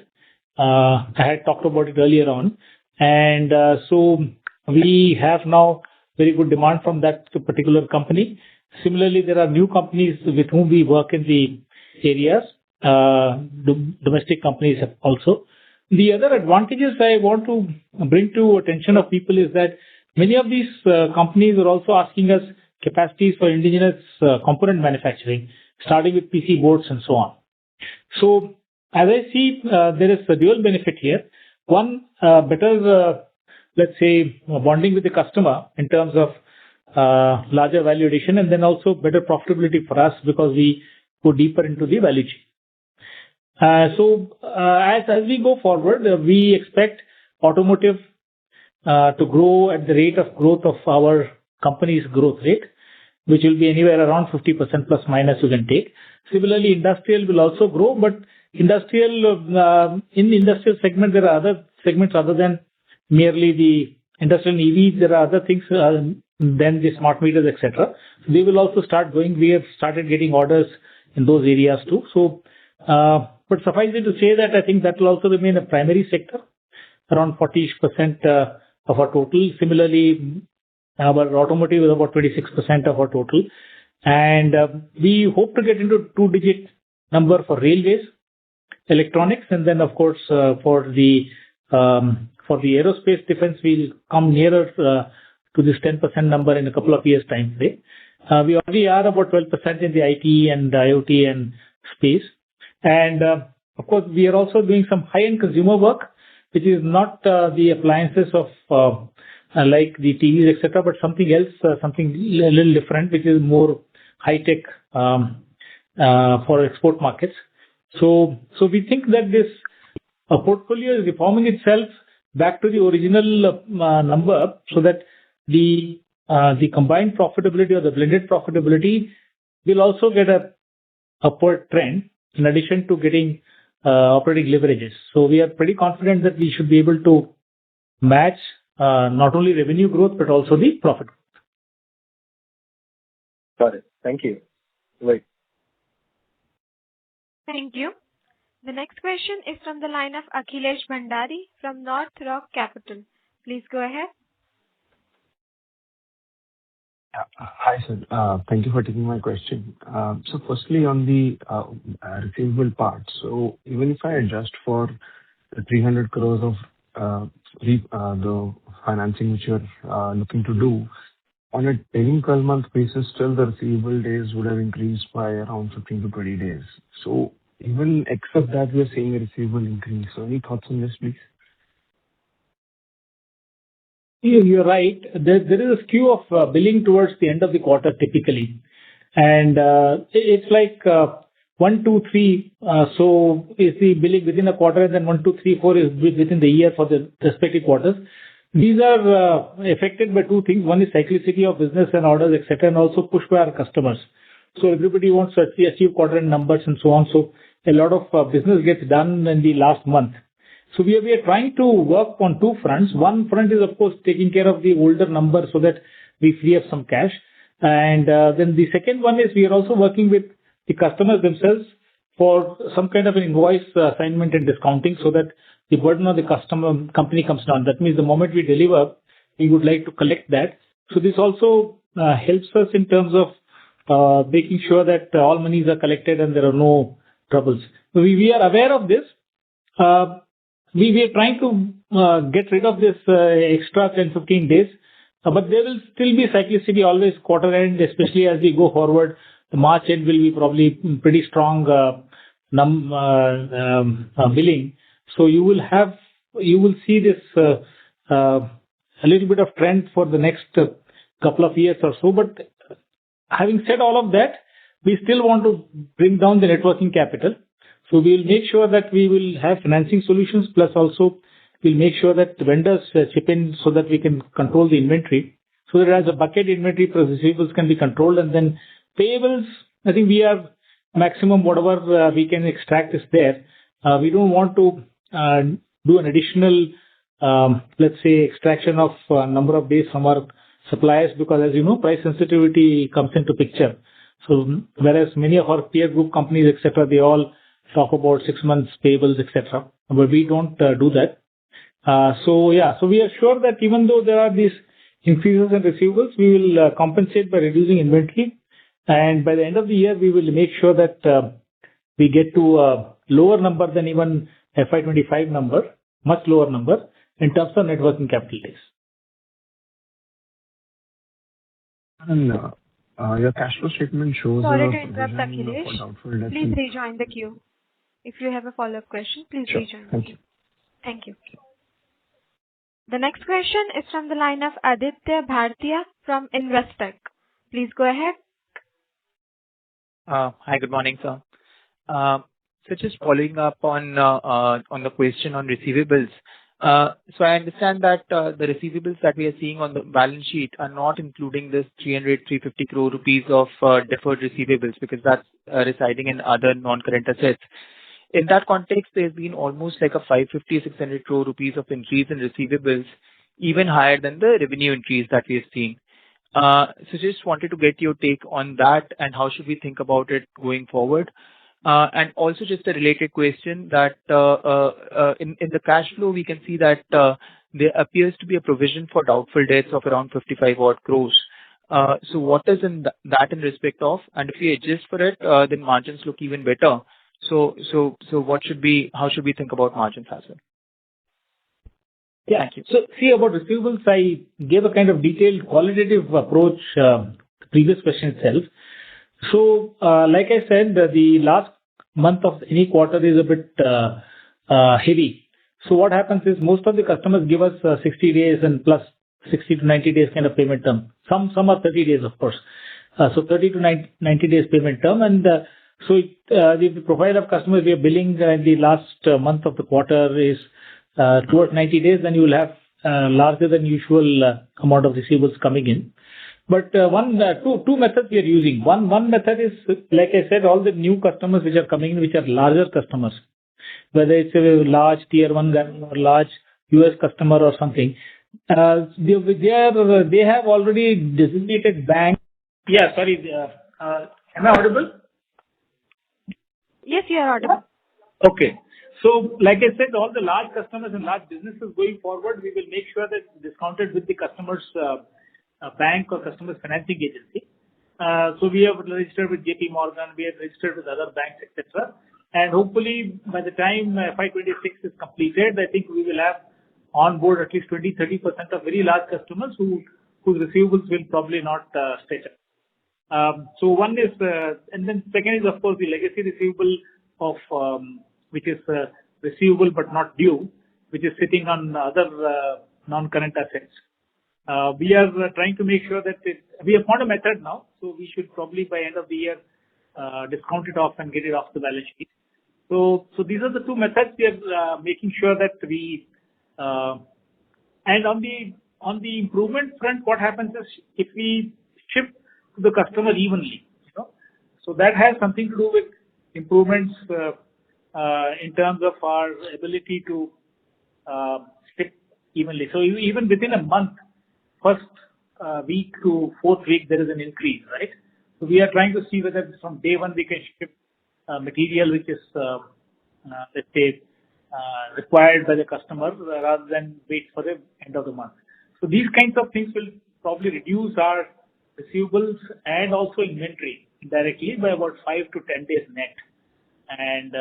I had talked about it earlier on. And so we have now very good demand from that particular company. Similarly, there are new companies with whom we work in the areas, domestic companies also. The other advantages I want to bring to attention of people is that many of these companies are also asking us capacities for indigenous component manufacturing, starting with PC boards and so on. So as I see, there is a dual benefit here. One, better, let's say, bonding with the customer in terms of larger value addition, and then also better profitability for us because we go deeper into the value chain. So as we go forward, we expect automotive to grow at the rate of growth of our company's growth rate, which will be anywhere around 50% plus minus you can take. Similarly, industrial will also grow, but industrial in the industrial segment, there are other segments other than merely the industrial EVs. There are other things than the smart meters, etc. So they will also start going. We have started getting orders in those areas too. So, but suffice it to say that I think that will also remain a primary sector, around 40% of our total. Similarly, our automotive is about 26% of our total. And we hope to get into 2-digit number for railways, electronics, and then of course for the aerospace defense, we'll come nearer to this 10% number in a couple of years' time frame. We already are about 12% in the IT and IoT and space. And of course, we are also doing some high-end consumer work, which is not the appliances of like the TVs, etc., but something else, something a little different, which is more high-tech for export markets. So we think that this portfolio is reforming itself back to the original number, so that the combined profitability or the blended profitability will also get a upward trend in addition to getting operating leverages. So we are pretty confident that we should be able to match not only revenue growth but also the profit growth. Got it. Thank you. Right. Thank you. The next question is from the line of Akhilesh Bhandari from North Rock Capital. Please go ahead. Hi, sir. Thank you for taking my question. So firstly, on the receivable part, so even if I adjust for the 300 crores of the financing which you're looking to do, on a trailing 12-month basis, still the receivable days would have increased by around 15 to 20 days. So even except that, we are seeing a receivable increase. So any thoughts on this, please? You're right. There is a skew of billing towards the end of the quarter typically. And it's like 1, 2, 3. So is the billing within a quarter, and then 1, 2, 3, 4 is within the year for the respective quarters. These are affected by two things. One is cyclicity of business and orders, etc., and also pushed by our customers. So everybody wants to achieve quarter-end numbers and so on. So a lot of business gets done in the last month. So we are trying to work on two fronts. One front is, of course, taking care of the older number so that we free up some cash. And then the second one is we are also working with the customers themselves for some kind of an invoice assignment and discounting so that the burden on the company comes down. That means the moment we deliver, we would like to collect that. So this also helps us in terms of making sure that all monies are collected and there are no troubles. So we are aware of this. We are trying to get rid of this extra 10-15 days, but there will still be cyclicity always quarter end, especially as we go forward. The March end will be probably pretty strong billing. So you will see this a little bit of trend for the next couple of years or so. But having said all of that, we still want to bring down the net working capital. So we will make sure that we will have financing solutions, plus also we'll make sure that the vendors chip in so that we can control the inventory. So that as a bucket inventory, receivables can be controlled, and then payables, I think we are maximum whatever we can extract is there. We don't want to do an additional, let's say, extraction of number of days from our suppliers, because as you know, price sensitivity comes into picture. So whereas many of our peer group companies, etc., they all talk about 6 months payables, etc. But we don't do that. So we are sure that even though there are these increases in receivables, we will compensate by reducing inventory. And by the end of the year, we will make sure that we get to a lower number than even FY25 number, much lower number in terms of net working capital days. And your cash flow statement shows Sorry a to interrupt, provision Akhilesh. for doubtful debts. Please rejoin the queue. If you have a follow-up question, please Sure. rejoin the Thank queue. you. Thank you. The next question is from the line of Aditya Bhartia from Investec. Please go ahead. Hi, good morning, sir. So just following up on the question on receivables. So I understand that the receivables that we are seeing on the balance sheet are not including this 350 crore rupees of deferred receivables, because that's residing in other non-current assets. In that context, there's been almost like a 550-600 crore rupees of increase in receivables, even higher than the revenue increase that we are seeing. So just wanted to get your take on that and how should we think about it going forward. And also just a related question that in the cash flow, we can see that there appears to be a provision for doubtful debts of around 55 odd crores. So what is in that in respect of? And if we adjust for it, then margins look even better. So how should we think about margins as well? Yeah. Thank you. So see, about receivables, I gave a kind of detailed qualitative approach the previous question itself. So like I said, the last month of any quarter is a bit heavy. So what happens is most of the customers give us 60 days and plus 60 to 90 days kind of payment term. Some are 30 days, of course. So 30 to 90 days payment term. And the profile of customers we are billing in the last month of the quarter is towards 90 days, then you will have larger than usual amount of receivables coming in. But two methods we are using. One method is, like I said, all the new customers which are coming in, which are larger customers, whether it's a large tier 1 guy or large US customer or something. They have already designated bank. Yeah, sorry. Am I audible? Yes, you are audible. Okay. So, like I said, all the large customers and large businesses going forward, we will make sure that discounted with the customer's bank or customer's financing agency. So we have registered with JP Morgan, we have registered with other banks, etc. And hopefully, by the time FY26 is completed, I think we will have on board at least 20-30% of very large customers whose receivables will probably not stretch up. So one is, and then second is of course the legacy receivable of which is receivable but not due, which is sitting on other non-current assets. We are trying to make sure that we have found a method now, so we should probably by end of the year discount it off and get it off the balance sheet. So these are the two methods we are making sure that we. And on the improvement front, what happens is if we ship to the customer evenly, so that has something to do with improvements in terms of our ability to ship evenly. So even within a month, first week to fourth week, there is an increase, right? So we are trying to see whether from day one we can ship material which is, let's say, required by the customer rather than wait for the end of the month. So these kinds of things will probably reduce our receivables and also inventory directly by about 5 to 10 days net. And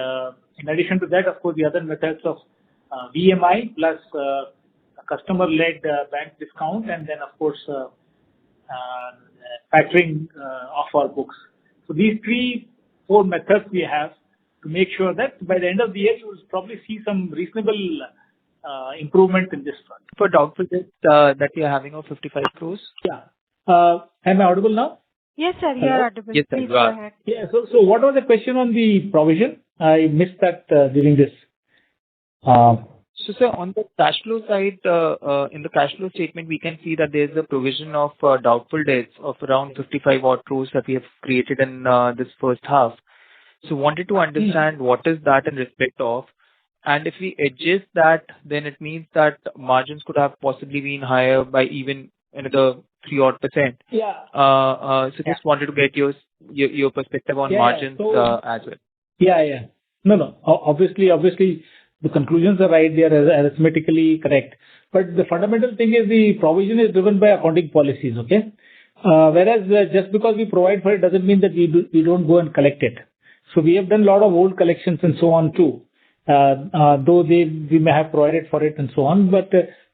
in addition to that, of course, the other methods of VMI plus customer-led bank discount, and then of course factoring off our books. So these 3-4 methods we have to make sure that by the end of the year you will probably see some reasonable improvement in this front. For doubtful debt that you are having of 55 crores? Yeah. Am I audible now? Yes, sir. You are audible. Yes, sir. Please go ahead. Yeah. So what was the question on the provision? I missed that during this. So, sir, on the cash flow side, in the cash flow statement, we can see that there is a provision of doubtful debts of around 55 odd crores that we have created in this first half. So, wanted to understand what is that in respect of, and if we adjust that, then it means that margins could have possibly been higher by even another 3 odd %. Yeah. So, just wanted to get your perspective on margins as well. Yeah. No. Obviously, the conclusions are right. They are arithmetically correct. But the fundamental thing is the provision is driven by accounting policies, okay? Whereas just because we provide for it doesn't mean that we don't go and collect it. So we have done a lot of old collections and so on too, though we may have provided for it and so on. But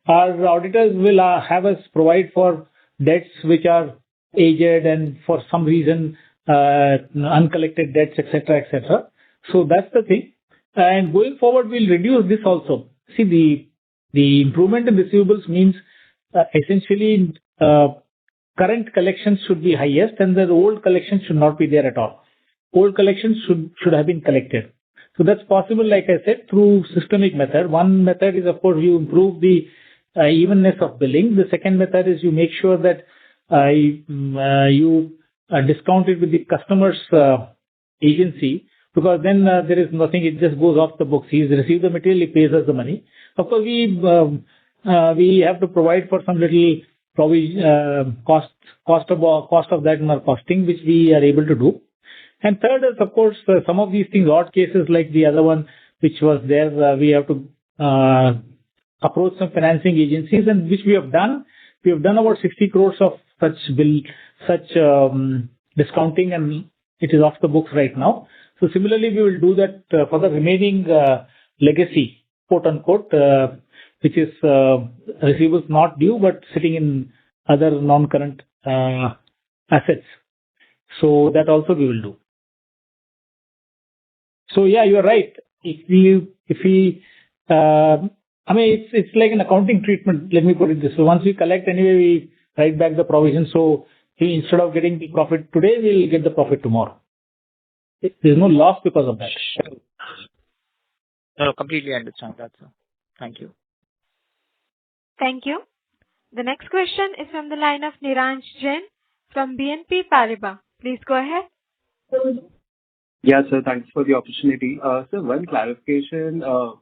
our auditors will have us provide for debts which are aged and for some reason uncollected debts, etc., etc. So that's the thing. And going forward, we'll reduce this also. See, the improvement in receivables means essentially current collections should be highest and the old collections should not be there at all. Old collections should have been collected. So that's possible, like I said, through systemic method. One method is, of course, you improve the evenness of billing. The second method is you make sure that you discount it with the customer's agency, because then there is nothing, it just goes off the books. He's received the material, he pays us the money. Of course, we have to provide for some little cost of that in our costing, which we are able to do. And third is, of course, some of these things, odd cases like the other one, which was there, we have to approach some financing agencies, and which we have done. We have done about 60 crores of such discounting, and it is off the books right now. So similarly, we will do that for the remaining legacy, quote unquote, which is receivables not due but sitting in other non-current assets. So that also we will do. So yeah, you are right. If we it's like an accounting treatment. Let me put it this way: once we collect, anyway, we write back the provision. So instead of getting the profit today, we'll get the profit tomorrow. There's no loss because of that. No, completely understand that, sir. Thank you. Thank you. The next question is from the line of Niranj Jain from BNP Paribas. Please go ahead. Yeah, sir. Thanks for the opportunity. So one clarification. So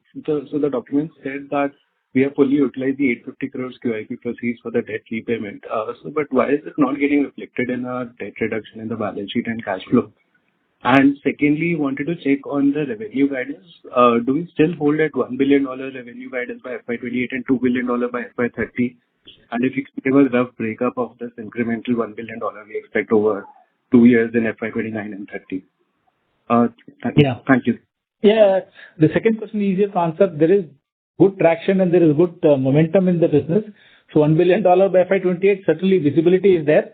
the document said that we have fully utilized the 850 crores QIP proceeds for the debt repayment. But why is it not getting reflected in our debt reduction in the balance sheet and cash flow? And secondly, wanted to check on the revenue guidance. Do we still hold at $1 billion revenue guidance by FY28 and $2 billion by FY30? And if you could give a rough breakup of this incremental $1 billion we expect over 2 years in FY29 and 30. Thank you. Yeah, the second question is easier to answer. There is good traction and there is good momentum in the business. So $1 billion by FY28, certainly visibility is there,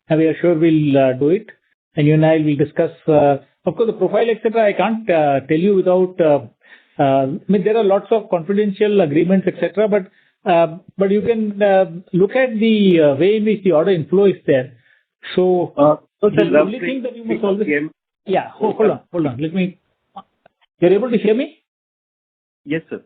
and we are sure we'll do it. And you and I will discuss, of course, the profile, etc. I can't tell you without, there are lots of confidential agreements, etc. But you can look at the way in which the order inflow is there. So the only thing that you must always... Yeah, hold on. You're able to hear me? Yes, sir.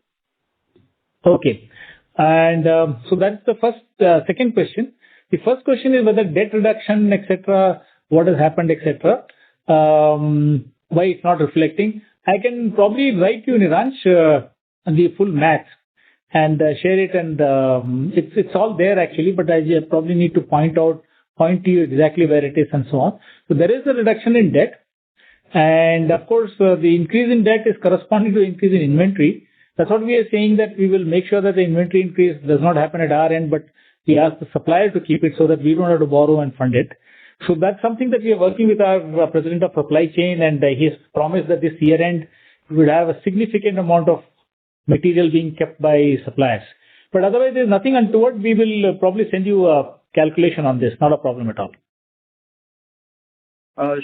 Okay. And so that's the second question. The first question is whether debt reduction, etc., what has happened, etc., why it's not reflecting. I can probably write you, Niranj, the full math and share it, and it's all there actually, but I probably need to point to you exactly where it is and so on. So there is a reduction in debt, and of course the increase in debt is corresponding to increase in inventory. That's what we are saying, that we will make sure that the inventory increase does not happen at our end, but we ask the supplier to keep it so that we don't have to borrow and fund it. So that's something that we are working with our President of Supply Chain, and he has promised that this year end we would have a significant amount of material being kept by suppliers. But otherwise, there's nothing untoward. We will probably send you a calculation on this. Not a problem at all.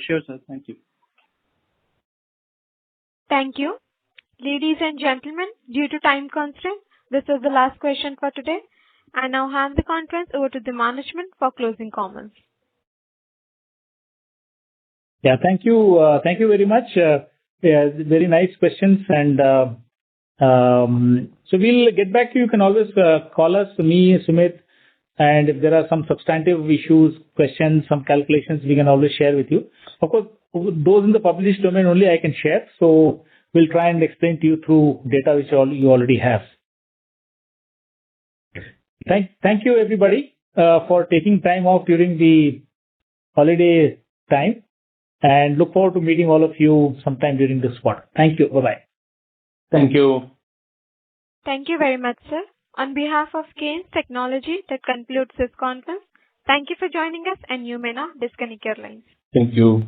Sure, sir. Thank you. Thank you. Ladies and gentlemen, due to time constraint, this is the last question for today. I now hand the conference over to the management for closing comments. Yeah, thank you. Thank you very much. Very nice questions. And so we'll get back to you. You can always call us, me, Sumit. And if there are some substantive issues, questions, some calculations, we can always share with you. Of course, those in the published domain only I can share. So we'll try and explain to you through data which you already have. Thank you, everybody, for taking time off during the holiday time. and look forward to meeting all of you sometime during this quarter. Thank you. Bye-bye. Thank you. Thank you very much, sir. On behalf of Kaynes Technology, that concludes this conference. Thank you for joining us, and you may now disconnect your lines. Thank you.